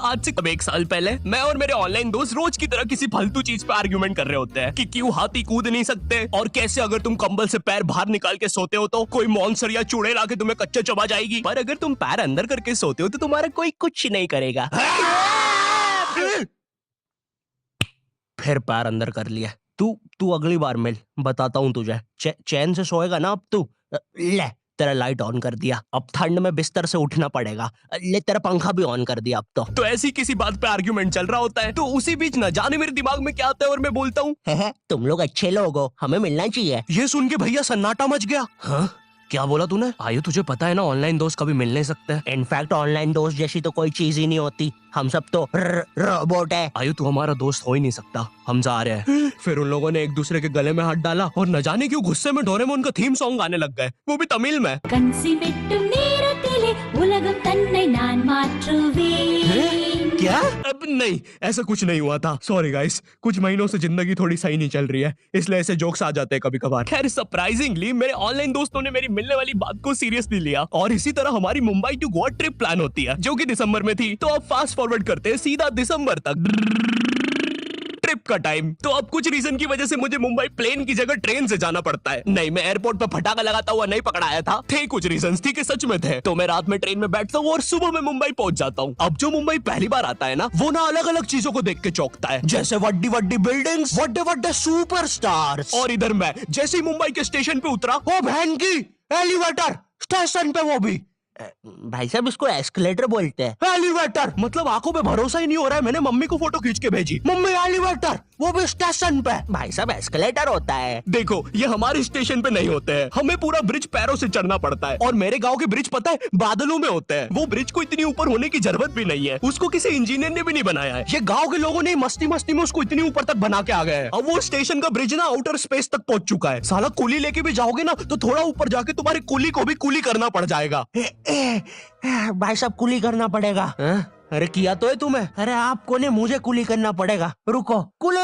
आज से कब 1 साल पहले मैं और मेरे ऑनलाइन दोस्त रोज की तरह किसी फालतू चीज पे आर्ग्यूमेंट कर रहे होते हैं कि क्यों हाथी कूद नहीं सकते और कैसे अगर तुम कंबल से पैर बाहर निकाल के सोते हो तो कोई मॉन्स्टर या चुड़ैल आके तुम्हें कच्चा चबा जाएगी, पर अगर तुम पैर अंदर करके सोते हो तो तुम्हारा कोई कुछ नहीं करेगा। फिर पैर अंदर कर लिया। तू अगली बार मिल, बताता हूँ तुझे। चैन से सोएगा ना अब तू। ले तेरा लाइट ऑन कर दिया, अब ठंड में बिस्तर से उठना पड़ेगा। ले तेरा पंखा भी ऑन कर दिया अब तो ऐसी किसी बात पे आर्ग्यूमेंट चल रहा होता है तो उसी बीच न जाने मेरे दिमाग में क्या आता है और मैं बोलता हूँ, तुम लोग अच्छे लोग हो, हमें मिलना चाहिए। ये सुन के भैया सन्नाटा मच गया। हाँ क्या बोला तूने? आयु तुझे पता है ना ऑनलाइन दोस्त कभी मिल नहीं सकते। इनफैक्ट ऑनलाइन दोस्त जैसी तो कोई चीज ही नहीं होती, हम सब तो रोबोट है। आयु तू हमारा दोस्त हो ही नहीं सकता, हम जा रहे हैं। फिर उन लोगों ने एक दूसरे के गले में हाथ डाला और न जाने क्यों गुस्से में डोरेमोन का थीम सॉन्ग गाने लग गए, वो भी तमिल में। क्या? अब नहीं, ऐसा कुछ नहीं हुआ था। सॉरी गाइस, कुछ महीनों से जिंदगी थोड़ी सही नहीं चल रही है, इसलिए ऐसे जोक्स आ जाते हैं कभी कभार। खैर सरप्राइजिंगली मेरे ऑनलाइन दोस्तों ने मेरी मिलने वाली बात को सीरियसली लिया और इसी तरह हमारी Mumbai to Goa trip plan होती है जो कि दिसंबर में थी। तो अब फास्ट फॉरवर्ड करते हैं सीधा दिसंबर तक ट्रिप का टाइम। तो अब कुछ रीजन की वजह से मुझे मुंबई प्लेन की जगह ट्रेन से जाना पड़ता है। नहीं, मैं एयरपोर्ट पर फटाका लगाता हुआ नहीं पकड़ा आया था, थे कुछ रीजंस, ठीक है सच में थे। तो मैं रात में ट्रेन में बैठता हूँ और सुबह में मुंबई पहुंच जाता हूँ। अब जो मुंबई पहली बार आता है ना, वो ना अलग अलग चीजों को देख के चौंकता है, जैसे वड्डी वड्डी बिल्डिंग्स, वड्डे वड्डे सुपरस्टार्स। और इधर मैं जैसे ही मुंबई के स्टेशन पे उतरा, ओ बहन की एलिवेटर स्टेशन पे, वो भी भाई साहब इसको एस्केलेटर बोलते हैं। एलिवेटर मतलब आंखों पे भरोसा ही नहीं हो रहा है। मैंने मम्मी को फोटो खींच के भेजी, मम्मी एलिवेटर, वो भी स्टेशन पे। भाई साहब एस्केलेटर होता है। देखो ये हमारे स्टेशन पे नहीं होते हैं, हमें पूरा ब्रिज पैरों से चढ़ना पड़ता है। और मेरे गांव के ब्रिज पता है बादलों में होते हैं। वो ब्रिज को इतनी ऊपर होने की जरूरत भी नहीं है, उसको किसी इंजीनियर ने भी नहीं बनाया है। ये गाँव के लोगों ने मस्ती मस्ती में उसको इतनी ऊपर तक बना के आ गए हैं। अब वो स्टेशन का ब्रिज ना आउटर स्पेस तक पहुंच चुका है। साला कुली लेके भी जाओगे ना तो थोड़ा ऊपर जाके तुम्हारी कुली को भी कुली करना पड़ जाएगा। भाई साहब कुली करना पड़ेगा। अरे किया तो है तुम्हें? अरे आपको ने मुझे कुली करना पड़ेगा। रुको, कुली।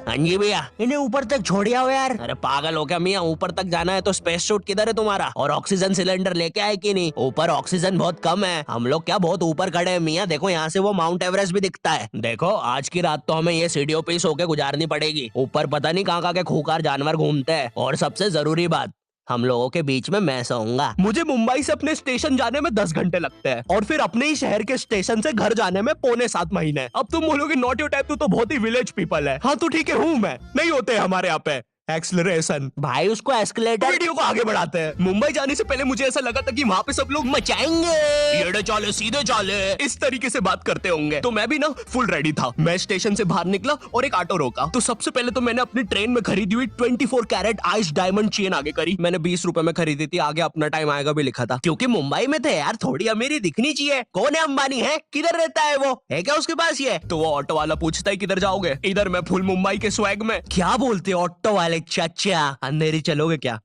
हाँ जी भैया, इन्हें ऊपर तक छोड़िया हो यार। अरे पागल हो क्या मियाँ, ऊपर तक जाना है तो स्पेस सूट किधर है तुम्हारा? और ऑक्सीजन सिलेंडर लेके आए कि नहीं? ऊपर ऑक्सीजन बहुत कम है, हम लोग क्या बहुत ऊपर खड़े हैं मियाँ। देखो यहाँ से वो माउंट एवरेस्ट भी दिखता है। देखो आज की रात तो हमें ये सीढ़ियों पे सो के गुजारनी पड़ेगी। ऊपर पता नहीं कहाँ के खूंखार जानवर घूमते हैं। और सबसे जरूरी बात, हम लोगों के बीच में मैं सोऊंगा। मुझे मुंबई से अपने स्टेशन जाने में 10 घंटे लगते हैं और फिर अपने ही शहर के स्टेशन से घर जाने में 6.25 महीने। अब तुम बोलोगे नॉट योर टाइप, तो बहुत ही विलेज पीपल है। हाँ तो ठीक है, हूँ मैं, नहीं होते हमारे यहाँ पे एक्सेलरेशन। भाई उसको एस्केलेटर। वीडियो को आगे बढ़ाते हैं। मुंबई जाने से पहले मुझे ऐसा लगा था कि वहाँ पे सब लोग मचाएंगे, टेढ़े चाले सीधे चाले, इस तरीके से बात करते होंगे। तो मैं भी ना फुल रेडी था। मैं स्टेशन से बाहर निकला और एक ऑटो रोका। तो सबसे पहले तो मैंने अपनी ट्रेन में खरीदी हुई 24 कैरेट आइस डायमंड चेन आगे करी। मैंने 20 रुपए में खरीदी थी, आगे अपना टाइम आएगा भी लिखा था, क्योंकि मुंबई में थे यार, थोड़ी अमीरी दिखनी चाहिए। कौन है अंबानी? है किधर रहता है वो? है क्या उसके पास ये? तो वो ऑटो वाला पूछता है किधर जाओगे? इधर मैं फुल मुंबई के स्वैग में। क्या बोलते ऑटो वाले चाचा, अंधेरी चलोगे क्या?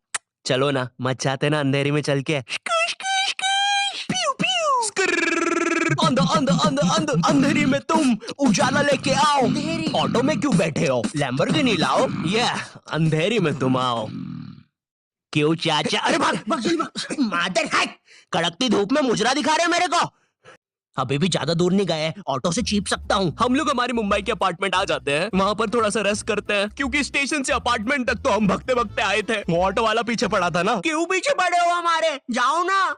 चलो ना, मचाते ना अंधेरी में चल के। अंधेरी में तुम उजाला लेके आओ। ऑटो में क्यों बैठे हो? लैम्बोर्गिनी लाओ। ये अंधेरी में तुम आओ। क्यों चाचा? अरे भाग भाग मादर है, कड़कती धूप में मुजरा दिखा रहे मेरे को। अभी भी ज्यादा दूर नहीं गए, ऑटो से चीप सकता हूँ। हम लोग हमारे मुंबई के अपार्टमेंट आ जाते हैं, वहाँ पर थोड़ा सा रेस्ट करते हैं, क्योंकि स्टेशन से अपार्टमेंट तक तो हम भगते भगते आए थे। वो ऑटो वाला पीछे पड़ा था ना। क्यों पीछे पड़े हो हमारे? जाओ ना।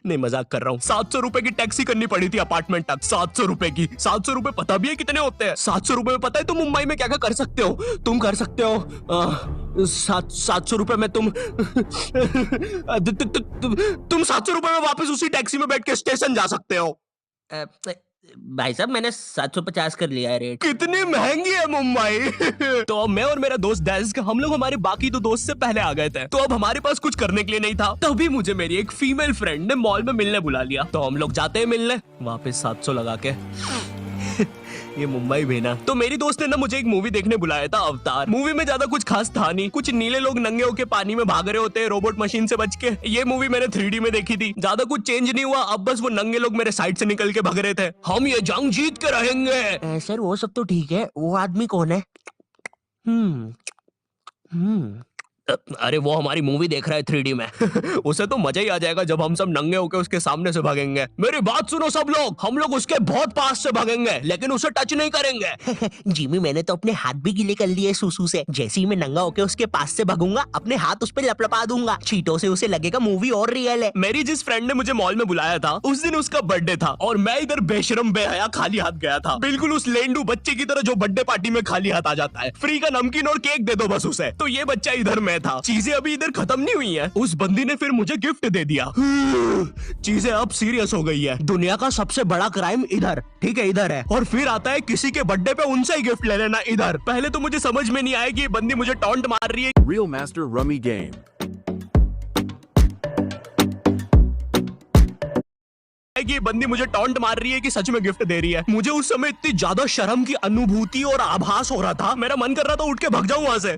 नहीं मजाक कर रहा हूँ। 700 रुपए की टैक्सी करनी पड़ी थी अपार्टमेंट तक। 700 रुपए की। 700 रुपए पता भी है कितने होते हैं? 700 रुपए में पता है तुम मुंबई में क्या क्या कर सकते हो? तुम कर सकते हो 700 रुपए में तुम 700 रुपए में वापस उसी टैक्सी में बैठ के स्टेशन जा सकते हो। भाई साहब मैंने 750 कर लिया है रेट। कितनी महंगी है मुंबई। तो अब मैं और मेरा दोस्त डेस्क, हम लोग हमारे बाकी 2 दोस्त से पहले आ गए थे। तो अब हमारे पास कुछ करने के लिए नहीं था। तभी मुझे मेरी एक फीमेल फ्रेंड ने मॉल में मिलने बुला लिया। तो हम लोग जाते हैं मिलने, वापस 700 लगा के। ये मुंबई भी ना। तो मेरी दोस्त ने ना मुझे एक मूवी देखने बुलाया था, अवतार। मूवी में ज्यादा कुछ खास था नहीं, कुछ नीले लोग नंगे होके पानी में भाग रहे होते हैं रोबोट मशीन से बच के। ये मूवी मैंने 3D में देखी थी, ज्यादा कुछ चेंज नहीं हुआ। अब बस वो नंगे लोग मेरे साइड से निकल के भाग रहे थे। हम ये जंग जीत के रहेंगे। सर वो सब तो ठीक है, वो आदमी कौन है? अरे वो हमारी मूवी देख रहा है 3D में। उसे तो मजा ही आ जाएगा जब हम सब नंगे होके उसके सामने से भागेंगे। मेरी बात सुनो सब लोग, हम लोग उसके बहुत पास से भागेंगे लेकिन उसे टच नहीं करेंगे। जिमी मैंने तो अपने हाथ भी गीले कर लिए सुसु से। जैसे ही मैं नंगा होके उसके पास से भागूंगा अपने हाथ उस पे लपलपा दूंगा। चीटों से उसे लगेगा मूवी और रियल है। मेरी जिस फ्रेंड ने मुझे मॉल में बुलाया था उस दिन उसका बर्थडे था और मैं इधर बेशरम बेहया खाली हाथ गया था, बिल्कुल उस लेंडू बच्चे की तरह जो बर्थडे पार्टी में खाली हाथ आ जाता है। फ्री का नमकीन और केक दे दो बस उसे। तो ये बच्चा इधर मैं था। चीजें अभी इधर खत्म नहीं हुई हैं। उस बंदी ने फिर मुझे गिफ्ट दे दिया। चीजें अब सीरियस हो गई है। दुनिया का सबसे बड़ा क्राइम इधर, ठीक है इधर है, और फिर आता है किसी के बर्थडे पे उनसे ही गिफ्ट ले लेना इधर। पहले तो मुझे समझ में नहीं आया कि ये बंदी मुझे टॉन्ट मार रही है Real Master Rummy Game. कि ये बंदी मुझे टॉन्ट मार रही है कि सच में गिफ्ट दे रही है। मुझे उस समय इतनी ज्यादा शर्म की अनुभूति और आभास हो रहा था, मेरा मन कर रहा था उठ के भाग जाऊं वहां से।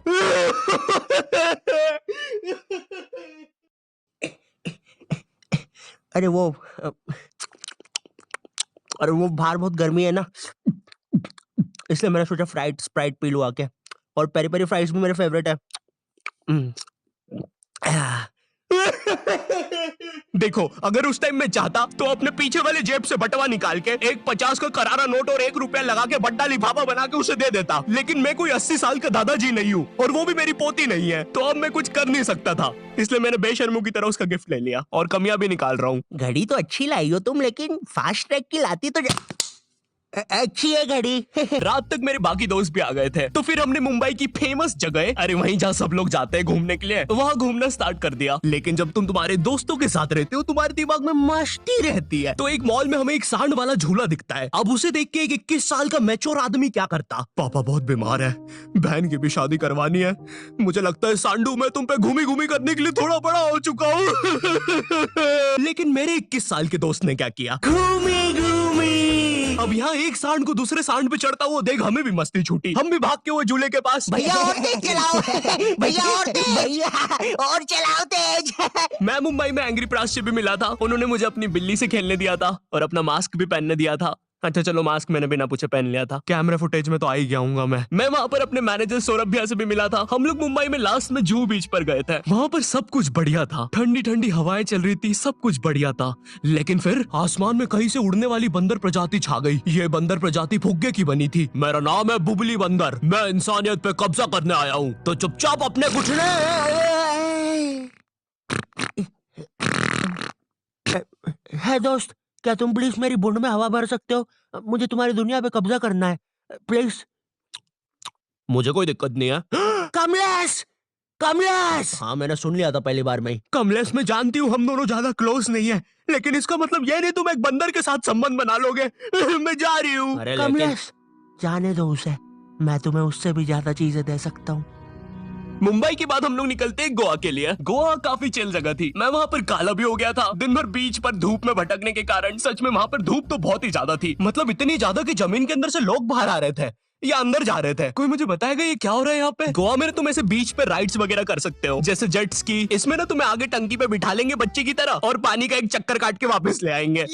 अरे वो बाहर बहुत गर्मी है ना, इसलिए मैंने सोचा स्प्राइट पी लूं आके। और पेरी पेरी फ्राइज भी मेरे फेवरेट है। देखो अगर उस टाइम मैं चाहता तो अपने पीछे वाले जेब से बटवा निकाल के एक 50 का करारा नोट और 1 रुपया लगा के बड्डा लिफाफा बना के उसे दे देता, लेकिन मैं कोई 80 साल का दादाजी नहीं हूँ और वो भी मेरी पोती नहीं है, तो अब मैं कुछ कर नहीं सकता था। इसलिए मैंने बेशर्मों की तरह उसका गिफ्ट ले लिया और कमियां भी निकाल रहा हूँ। घड़ी तो अच्छी लाई हो तुम, लेकिन फास्ट ट्रैक की लाती तो अच्छी है घड़ी। रात तक मेरे बाकी दोस्त भी आ गए थे, तो फिर हमने मुंबई की फेमस जगह, अरे वहीं जहाँ सब लोग जाते हैं घूमने के लिए, वहाँ घूमना स्टार्ट कर दिया। लेकिन जब तुम तुम्हारे दोस्तों के साथ रहते हो तुम्हारे दिमाग में मस्ती रहती है। तो एक मॉल में हमें एक सांड वाला झूला दिखता है। अब उसे देख के एक 21 साल का मैच्योर आदमी क्या करता, पापा बहुत बीमार है, बहन की भी शादी करवानी है, मुझे लगता है सांडू मैं तुम पे घूमी घूमी करने के लिए थोड़ा बड़ा हो चुका हूँ। लेकिन मेरे 21 साल के दोस्त ने क्या किया, घूमी अब यहाँ एक सांड को दूसरे सांड पे चढ़ता हुआ देख हमें भी मस्ती छूटी। हम भी भाग के वो झूले के पास, भैया और तेज चलाओ, भैया और तेज, भैया और चलाओ तेज। मैं मुंबई में एंग्री प्रास से भी मिला था। उन्होंने मुझे अपनी बिल्ली से खेलने दिया था और अपना मास्क भी पहनने दिया था। अच्छा चलो मास्क मैंने बिना पूछे पहन लिया था, कैमरा फुटेज में तो आ ही गया हूँ मैं वहाँ पर अपने मैनेजर सौरभ भैया से भी मिला था। हम लोग मुंबई में लास्ट में जूहू बीच पर गए थे। वहाँ पर सब कुछ बढ़िया था, ठंडी ठंडी हवाएं चल रही थी, सब कुछ बढ़िया था। लेकिन फिर आसमान में कहीं से उड़ने वाली बंदर प्रजाति छा गई। ये बंदर प्रजाति फुग्गे की बनी थी। मेरा नाम है बुबली बंदर, मैं इंसानियत पे कब्जा करने आया हूँ, तो चुपचाप अपने घुटने। है दोस्त, क्या तुम प्लीज मेरी बुंड में हवा भर सकते हो? मुझे तुम्हारी दुनिया पे कब्जा करना है प्लीज। मुझे कोई दिक्कत नहीं है। कमलेश, हाँ मैंने सुन लिया था पहली बार में ही। कमलेश मैं जानती हूँ हम दोनों ज्यादा क्लोज नहीं है, लेकिन इसका मतलब ये नहीं तुम एक बंदर के साथ संबंध बना लोगे। मैं जा रही हूँ। कमलेश जाने दो उसे, मैं तुम्हें उससे भी ज्यादा चीजें दे सकता हूँ। मुंबई के बाद हम लोग निकलते हैं गोवा के लिए। गोवा काफी चिल जगह थी। मैं वहाँ पर काला भी हो गया था दिन भर बीच पर धूप में भटकने के कारण। सच में वहाँ पर धूप तो बहुत ही ज्यादा थी, मतलब इतनी ज्यादा कि जमीन के अंदर से लोग बाहर आ रहे थे या अंदर जा रहे थे। कोई मुझे बताएगा ये क्या हो रहा है यहाँ पे? गोवा में तुम ऐसे बीच पे राइड्स वगैरह कर सकते हो, जैसे जेट स्की। इसमें ना तुम्हें आगे टंकी पे बिठा लेंगे बच्चे की तरह और पानी का एक चक्कर काट के वापस ले आएंगे।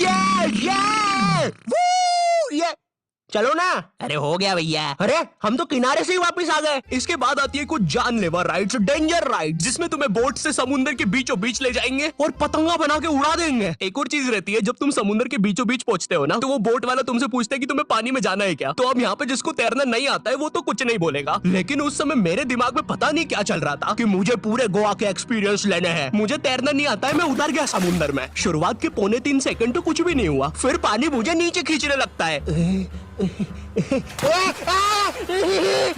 चलो ना। अरे हो गया भैया, अरे हम तो किनारे से ही वापस आ गए। इसके बाद आती है कुछ जानलेवा राइड्स, डेंजर राइड, जिसमें तुम्हें बोट से समुद्र के बीचों बीच ले जाएंगे और पतंगा बना के उड़ा देंगे। एक और चीज रहती है, जब तुम समुद्र के बीचों बीच पहुंचते हो ना, तो वो बोट वाला तुमसे पूछता है कि तुम्हें पानी में जाना है क्या। तो अब यहाँ पे जिसको तैरना नहीं आता है वो तो कुछ नहीं बोलेगा, लेकिन उस समय मेरे दिमाग में पता नहीं क्या चल रहा था कि मुझे पूरे गोवा के एक्सपीरियंस लेने हैं। मुझे तैरना नहीं आता है, मैं उतर गया समुद्र में। शुरुआत के 3.25 सेकंड तो कुछ भी नहीं हुआ, फिर पानी मुझे नीचे खींचने लगता है।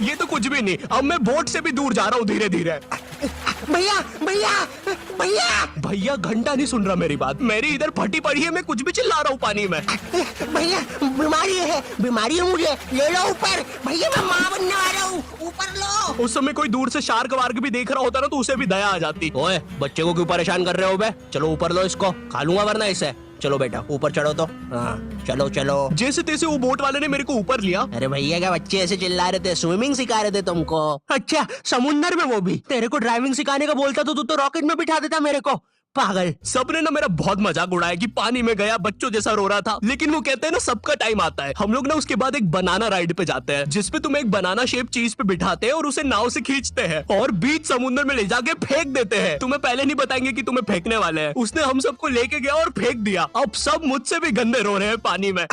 ये तो कुछ भी नहीं, अब मैं बोट से भी दूर जा रहा हूँ धीरे धीरे। भैया भैया भैया भैया घंटा नहीं सुन रहा मेरी बात, मेरी इधर फटी पड़ी है, मैं कुछ भी चिल्ला रहा हूँ पानी में। भैया बीमारी है मुझे, ले लो ऊपर। भैया मैं माँ बनने वाला हूँ, ऊपर लो। उस समय कोई दूर से शार्क वार्क भी देख रहा होता ना तो उसे भी दया आ जाती। ओए बच्चे को क्यों परेशान कर रहे हो बे? चलो ऊपर लो इसको, खा लूंगा वरना इसे। चलो बेटा ऊपर चढ़ो तो। हाँ चलो चलो। जैसे तैसे वो बोट वाले ने मेरे को ऊपर लिया। अरे भैया क्या बच्चे ऐसे चिल्ला रहे थे, स्विमिंग सिखा रहे थे तुमको? अच्छा समुंदर में वो भी? तेरे को ड्राइविंग सिखाने का बोलता तो तू तो रॉकेट में बिठा देता मेरे को। पागल। सबने ना मेरा बहुत मजाक उड़ाया कि पानी में गया बच्चों जैसा रो रहा था, लेकिन वो कहते हैं ना सबका टाइम आता है। हम लोग ना उसके बाद एक बनाना राइड पे जाते हैं, जिसपे तुम्हें एक बनाना शेप चीज पे बिठाते हैं और उसे नाव से खींचते हैं और बीच समुद्र में ले जाके फेंक देते हैं। तुम्हें पहले नहीं बताएंगे कि तुम्हें फेंकने वाले हैं। उसने हम सबको लेके गया और फेंक दिया। अब सब मुझसे भी गंदे रो रहे हैं पानी में।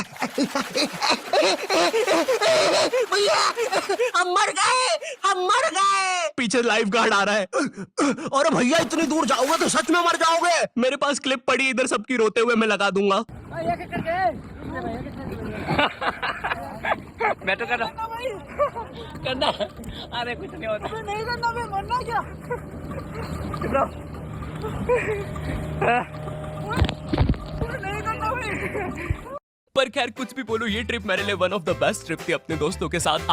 भैया हम मर गए। पीछे लाइफ गार्ड आ रहा है। और भैया इतनी दूर जाओगे तो सच में मर जाओगे। मेरे पास क्लिप पड़ी इधर सबकी रोते हुए, मैं लगा दूंगा। मैं तो करना अरे कुछ नहीं होता, नहीं करना, मैं मरना क्या। नहीं करना भाई। पर खैर कुछ भी बोलो, ये ट्रिप मेरे लिए one of the best trip थी अपने दोस्तों के साथ।